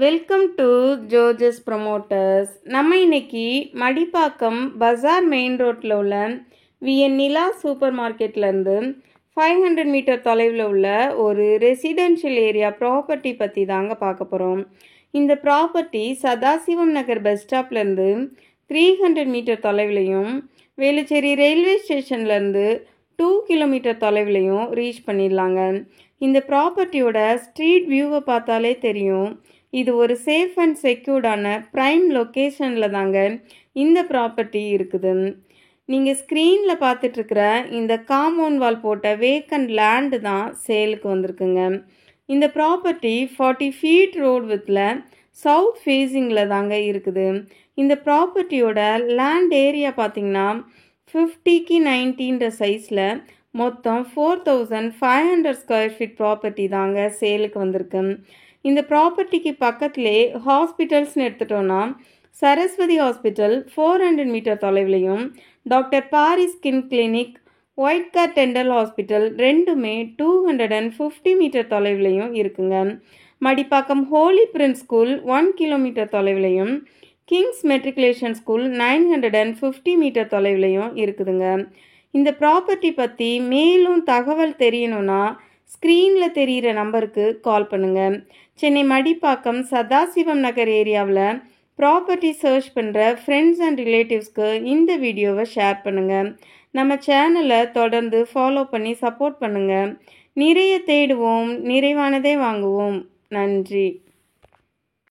Welcome to ஜோஜஸ் promoters. நம்ம இன்னைக்கு மடிப்பாக்கம் பஜார் main ரோட்டில் உள்ள விஎன் நிலா சூப்பர் மார்க்கெட்லேருந்து 500 மீட்டர் தொலைவில் உள்ள ஒரு ரெசிடென்ஷியல் ஏரியா ப்ராப்பர்ட்டி பற்றி தாங்க பார்க்க போகிறோம். இந்த ப்ராப்பர்ட்டி சதாசிவம் நகர் பஸ் ஸ்டாப்லேருந்து 300 மீட்டர் தொலைவிலையும் வேலுச்சேரி ரயில்வே ஸ்டேஷன்லேருந்து 2 கிலோமீட்டர் தொலைவிலையும் ரீச் பண்ணிடலாங்க. இந்த ப்ராப்பர்ட்டியோட ஸ்ட்ரீட் வியூவை பார்த்தாலே தெரியும், இது ஒரு சேஃப் அண்ட் செக்யூர்டான ப்ரைம் லொக்கேஷனில் தாங்க இந்த ப்ராப்பர்ட்டி இருக்குது. நீங்கள் ஸ்க்ரீனில் பார்த்துட்ருக்கிற இந்த காம்பவுண்ட் வால் போட்ட வேக்கண்ட் லேண்டு தான் சேலுக்கு வந்திருக்குங்க. இந்த ப்ராப்பர்ட்டி 40 ஃபீட் ரோடு வித்தில் சவுத் ஃபேஸிங்கில் தாங்க இருக்குது. இந்த ப்ராப்பர்ட்டியோட லேண்ட் ஏரியா பார்த்திங்கன்னா 50க்கு 90ன்ற சைஸில் மொத்தம் 4500 ஸ்கொயர் ஃபீட் ப்ராப்பர்ட்டி தாங்க சேலுக்கு வந்திருக்கு. இந்த ப்ராப்பர்ட்டிக்கு பக்கத்திலே ஹாஸ்பிட்டல்ஸ்னு எடுத்துட்டோன்னா சரஸ்வதி ஹாஸ்பிட்டல் 400 மீட்டர் தொலைவிலையும், doctor Pari skin clinic, white car dental hospital ரெண்டுமே 250 மீட்டர் தொலைவிலையும் இருக்குங்க. Madipakkam holy prince school 1 kilometre தொலைவிலையும், கிங்ஸ் மெட்ரிகுலேஷன் ஸ்கூல் 950 மீட்டர் தொலைவிலையும் இருக்குதுங்க. இந்த ப்ராப்பர்ட்டி பற்றி மேலும் தகவல் தெரியணும்னா ஸ்க்ரீனில் தெரிகிற நம்பருக்கு கால் பண்ணுங்கள். சென்னை மடிப்பாக்கம் சதாசிவம் நகர் ஏரியாவில் ப்ராப்பர்ட்டி சர்ச் பண்ணுற ஃப்ரெண்ட்ஸ் அண்ட் ரிலேட்டிவ்ஸ்க்கு இந்த வீடியோவை ஷேர் பண்ணுங்கள். நம்ம சேனலை தொடர்ந்து ஃபாலோ பண்ணி சப்போர்ட் பண்ணுங்கள். நிறைய தேடுவோம், நிறைவானதே வாங்குவோம். நன்றி.